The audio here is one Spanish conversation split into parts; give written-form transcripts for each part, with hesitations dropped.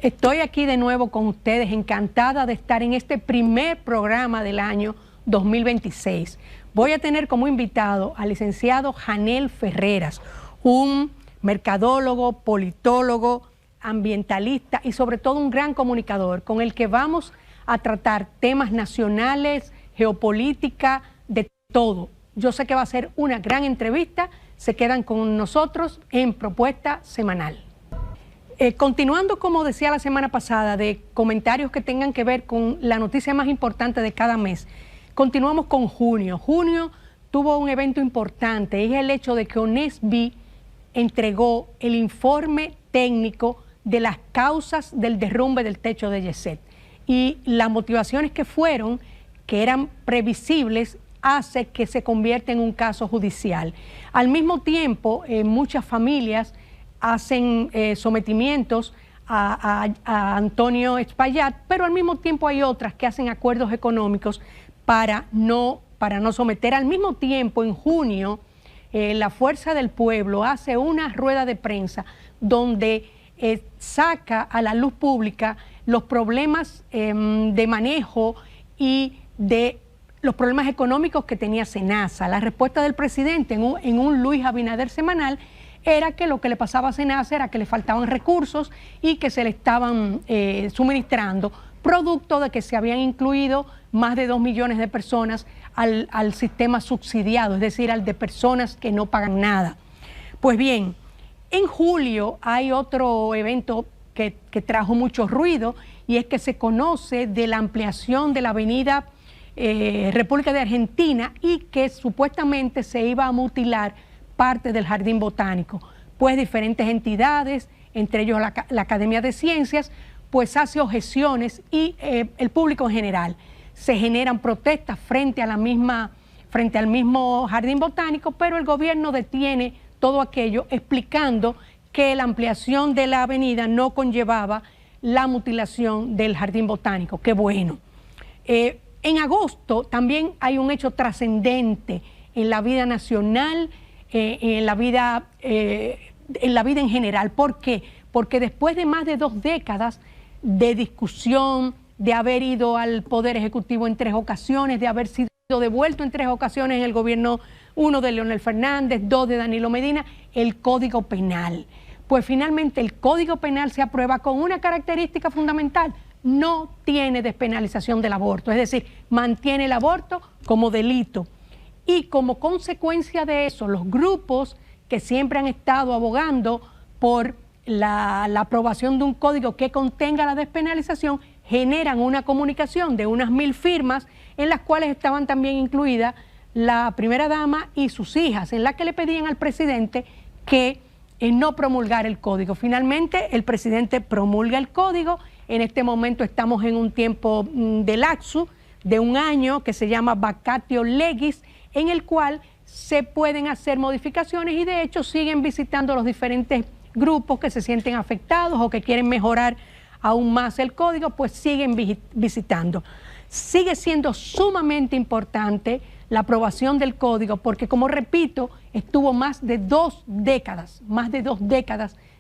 Estoy aquí de nuevo con ustedes, encantada de estar en este primer programa del año 2026. Voy a tener como invitado al licenciado Janel Ferreras, un mercadólogo, politólogo, ambientalista y sobre todo un gran comunicador con el que vamos a tratar temas nacionales, geopolítica, de todo. Yo sé que va a ser una gran entrevista. Se quedan con nosotros en Propuesta Semanal. Continuando, como decía la semana pasada, de comentarios que tengan que ver con la noticia más importante de cada mes, continuamos con junio. Junio tuvo un evento importante, y es el hecho de que ONESB entregó el informe técnico de las causas del derrumbe del techo de Yeset. Y las motivaciones que fueron, que eran previsibles, hace que se convierta en un caso judicial. Al mismo tiempo, muchas familias hacen sometimientos a Antonio Espaillat, pero al mismo tiempo hay otras que hacen acuerdos económicos para no someter. Al mismo tiempo, en junio, la Fuerza del Pueblo hace una rueda de prensa donde saca a la luz pública los problemas de manejo y de los problemas económicos que tenía SENASA. La respuesta del presidente en un Luis Abinader semanal era que lo que le pasaba a SENASA era que le faltaban recursos y que se le estaban suministrando, producto de que se habían incluido más de 2 millones de personas al sistema subsidiado, es decir, al de personas que no pagan nada. Pues bien, en julio hay otro evento que trajo mucho ruido, y es que se conoce de la ampliación de la avenida República de Argentina, y que supuestamente se iba a mutilar parte del Jardín Botánico. Pues diferentes entidades, entre ellos la Academia de Ciencias, pues hace objeciones, y el público en general. Se generan protestas frente al mismo Jardín Botánico, pero el gobierno detiene todo aquello, explicando que la ampliación de la avenida no conllevaba la mutilación del Jardín Botánico. Qué bueno. En agosto también hay un hecho trascendente en la vida nacional, en la vida en general. ¿Por qué? Porque después de más de 2 décadas de discusión, de haber ido al Poder Ejecutivo en 3 ocasiones, de haber sido devuelto en 3 ocasiones en el gobierno, 1 de Leonel Fernández, 2 de Danilo Medina, el Código Penal. Pues finalmente el Código Penal se aprueba con una característica fundamental: no tiene despenalización del aborto, es decir, mantiene el aborto como delito. Y como consecuencia de eso, los grupos que siempre han estado abogando por la aprobación de un código que contenga la despenalización, generan una comunicación de unas 1000 firmas, en las cuales estaban también incluidas la primera dama y sus hijas, en la que le pedían al presidente que no promulgara el código. Finalmente, el presidente promulga el código. En este momento estamos en un tiempo de lapsus de 1 año que se llama vacatio legis, en el cual se pueden hacer modificaciones, y de hecho siguen visitando los diferentes grupos que se sienten afectados o que quieren mejorar aún más el código, pues siguen visitando. Sigue siendo sumamente importante la aprobación del código porque, como repito, estuvo más de 2 décadas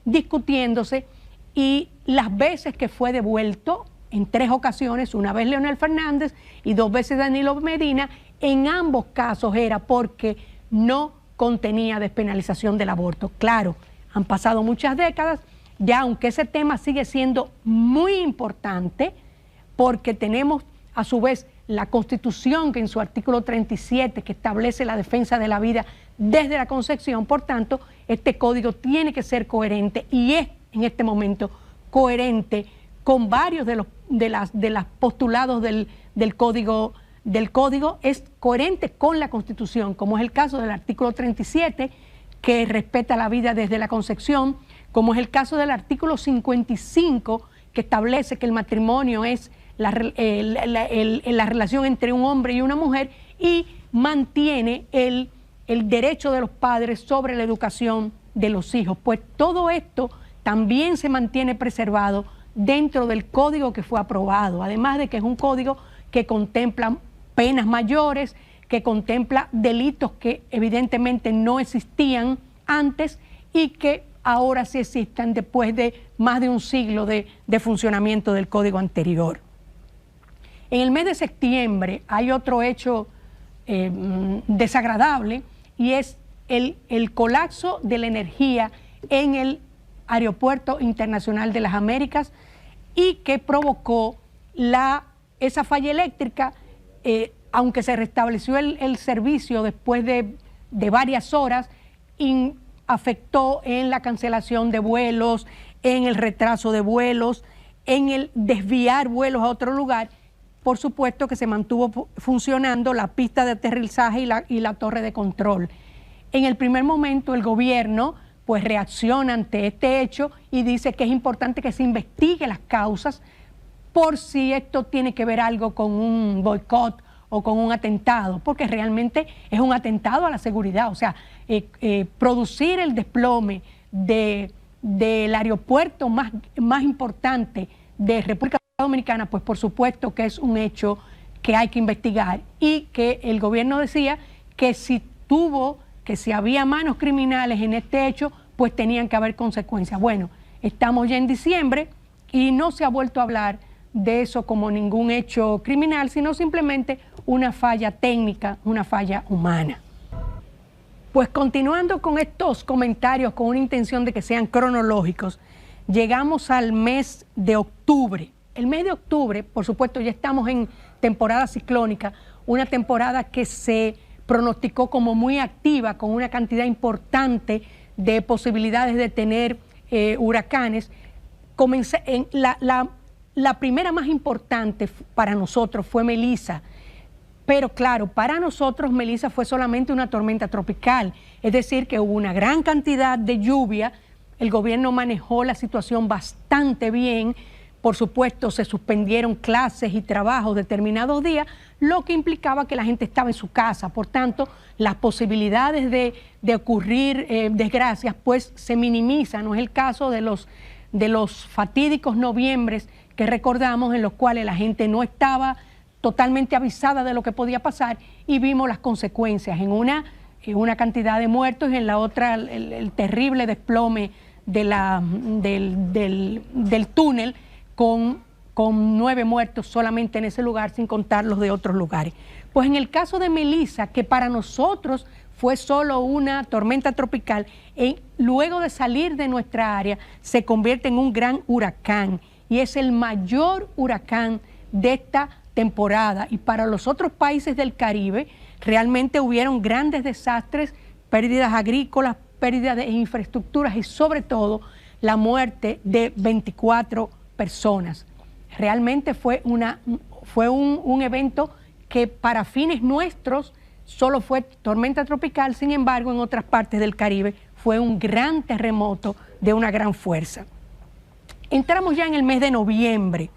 discutiéndose, y las veces que fue devuelto, en 3 ocasiones, una vez Leonel Fernández y 2 veces Danilo Medina, en ambos casos era porque no contenía despenalización del aborto. Claro, han pasado muchas décadas, ya, aunque ese tema sigue siendo muy importante, porque tenemos a su vez la Constitución, que en su artículo 37, que establece la defensa de la vida desde la concepción. Por tanto, este código tiene que ser coherente, y es en este momento coherente con varios de los postulados del código. Es coherente con la Constitución, como es el caso del artículo 37, que respeta la vida desde la concepción, como es el caso del artículo 55, que establece que el matrimonio es la relación entre un hombre y una mujer, y mantiene el derecho de los padres sobre la educación de los hijos. Pues todo esto también se mantiene preservado dentro del código que fue aprobado, además de que es un código que contempla penas mayores, que contempla delitos que evidentemente no existían antes, y que ahora sí existan después de más de un siglo de funcionamiento del código anterior. En el mes de septiembre hay otro hecho desagradable, y es el colapso de la energía en el Aeropuerto Internacional de las Américas, y que provocó esa falla eléctrica, aunque se restableció el servicio después de varias horas, afectó en la cancelación de vuelos, en el retraso de vuelos, en el desviar vuelos a otro lugar. Por supuesto que se mantuvo funcionando la pista de aterrizaje y la torre de control. En el primer momento el gobierno pues reacciona ante este hecho y dice que es importante que se investigue las causas por si esto tiene que ver algo con un boicot o con un atentado, porque realmente es un atentado a la seguridad. O sea, producir el desplome del aeropuerto más importante de República Dominicana, pues por supuesto que es un hecho que hay que investigar, y que el gobierno decía que si había manos criminales en este hecho, pues tenían que haber consecuencias. Bueno, estamos ya en diciembre y no se ha vuelto a hablar de eso como ningún hecho criminal, sino simplemente una falla técnica, una falla humana. Pues continuando con estos comentarios con una intención de que sean cronológicos, llegamos al mes de octubre. El mes de octubre, por supuesto, ya estamos en temporada ciclónica, una temporada que se pronosticó como muy activa, con una cantidad importante de posibilidades de tener huracanes. La primera más importante para nosotros fue Melissa, pero claro, para nosotros Melissa fue solamente una tormenta tropical, es decir, que hubo una gran cantidad de lluvia. El gobierno manejó la situación bastante bien. Por supuesto, se suspendieron clases y trabajos determinados días, lo que implicaba que la gente estaba en su casa. Por tanto, las posibilidades de ocurrir desgracias pues se minimizan. No es el caso de los fatídicos noviembres que recordamos, en los cuales la gente no estaba totalmente avisada de lo que podía pasar, y vimos las consecuencias en una cantidad de muertos, y en la otra el terrible desplome del túnel, con 9 muertos solamente en ese lugar, sin contar los de otros lugares. Pues en el caso de Melissa, que para nosotros fue solo una tormenta tropical, luego de salir de nuestra área se convierte en un gran huracán, y es el mayor huracán de esta temporada. Y para los otros países del Caribe realmente hubieron grandes desastres, pérdidas agrícolas, pérdidas de infraestructuras, y sobre todo la muerte de 24 personas. Realmente fue un evento que para fines nuestros solo fue tormenta tropical. Sin embargo, en otras partes del Caribe fue un gran terremoto de una gran fuerza. Entramos ya en el mes de noviembre.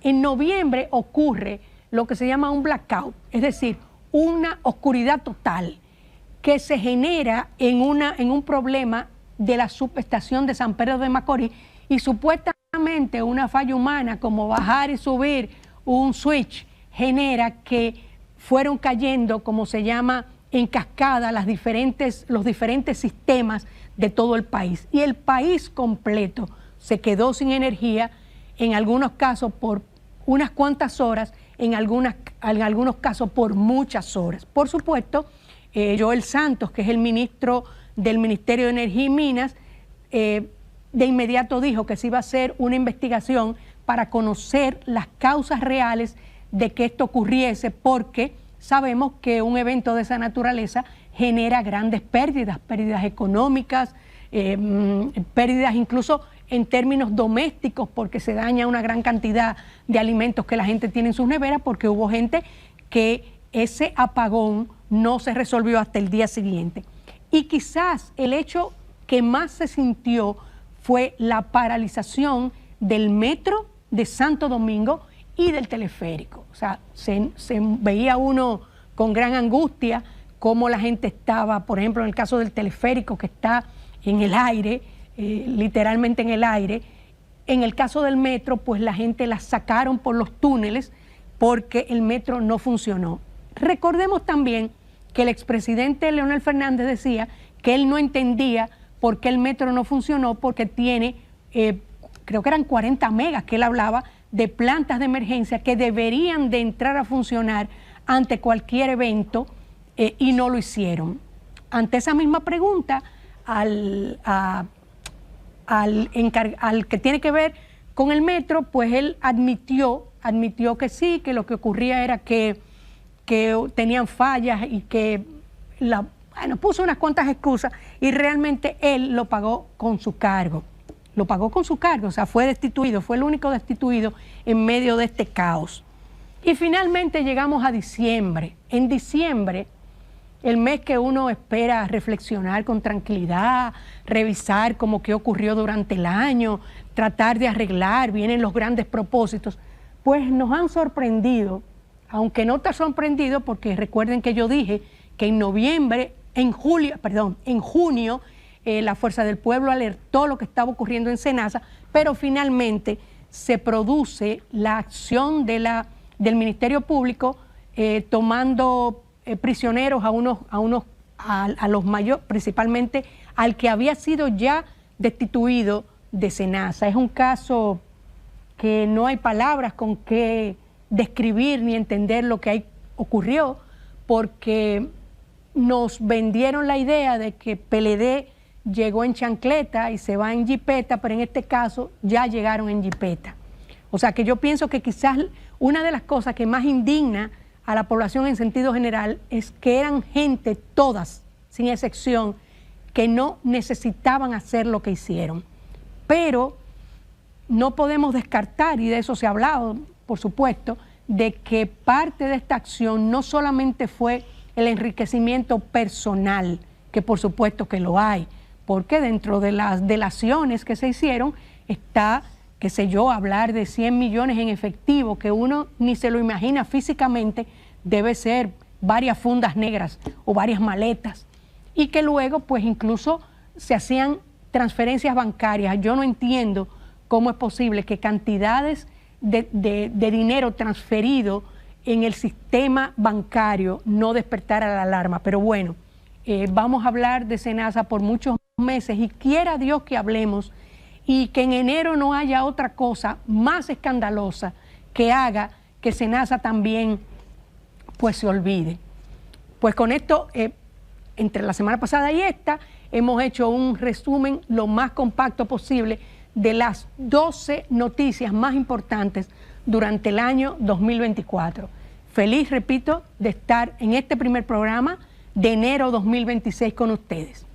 En noviembre ocurre lo que se llama un blackout, es decir, una oscuridad total que se genera en un problema de la subestación de San Pedro de Macorís, y supuestamente una falla humana como bajar y subir un switch genera que fueron cayendo, como se llama, en cascada los diferentes sistemas de todo el país, y el país completo se quedó sin energía, en algunos casos por unas cuantas horas, en algunos casos por muchas horas. Por supuesto, Joel Santos, que es el ministro del Ministerio de Energía y Minas, de inmediato dijo que se iba a hacer una investigación para conocer las causas reales de que esto ocurriese, porque sabemos que un evento de esa naturaleza genera grandes pérdidas económicas, pérdidas incluso en términos domésticos, porque se daña una gran cantidad de alimentos que la gente tiene en sus neveras, porque hubo gente que ese apagón no se resolvió hasta el día siguiente. Y quizás el hecho que más se sintió fue la paralización del metro de Santo Domingo y del teleférico. O sea, se veía uno con gran angustia cómo la gente estaba, por ejemplo, en el caso del teleférico, que está en el aire, literalmente en el aire. En el caso del metro, pues la gente la sacaron por los túneles porque el metro no funcionó. Recordemos también que el expresidente Leonel Fernández decía que él no entendía por qué el metro no funcionó, porque tiene, creo que eran 40 megas que él hablaba de plantas de emergencia que deberían de entrar a funcionar ante cualquier evento y no lo hicieron. Ante esa misma pregunta, al que tiene que ver con el metro, pues él admitió que sí, que lo que ocurría era que tenían fallas y que puso unas cuantas excusas y realmente él lo pagó con su cargo. Lo pagó con su cargo, o sea, fue destituido, fue el único destituido en medio de este caos. Y finalmente llegamos a diciembre. En diciembre, el mes que uno espera reflexionar con tranquilidad, revisar como qué ocurrió durante el año, tratar de arreglar, vienen los grandes propósitos, pues nos han sorprendido, aunque no te ha sorprendido porque recuerden que yo dije que en junio, la Fuerza del Pueblo alertó lo que estaba ocurriendo en Senasa, pero finalmente se produce la acción del Ministerio Público tomando prisioneros a los mayores, principalmente al que había sido ya destituido de Senasa. Es un caso que no hay palabras con que describir ni entender lo que ahí ocurrió, porque nos vendieron la idea de que PLD llegó en chancleta y se va en jipeta, pero en este caso ya llegaron en jipeta. O sea que yo pienso que quizás una de las cosas que más indigna a la población en sentido general es que eran gente, todas, sin excepción, que no necesitaban hacer lo que hicieron. Pero no podemos descartar, y de eso se ha hablado, por supuesto, de que parte de esta acción no solamente fue el enriquecimiento personal, que por supuesto que lo hay, porque dentro de las delaciones que se hicieron está, qué sé yo, hablar de 100 millones en efectivo, que uno ni se lo imagina físicamente, debe ser varias fundas negras o varias maletas, y que luego pues incluso se hacían transferencias bancarias. Yo no entiendo cómo es posible que cantidades de dinero transferido en el sistema bancario no despertara la alarma. Pero bueno, vamos a hablar de Senasa por muchos meses y quiera Dios que hablemos y que en enero no haya otra cosa más escandalosa que haga que Senasa también pues se olvide. Pues con esto, entre la semana pasada y esta, hemos hecho un resumen lo más compacto posible de las 12 noticias más importantes durante el año 2024. Feliz, repito, de estar en este primer programa de enero 2026 con ustedes.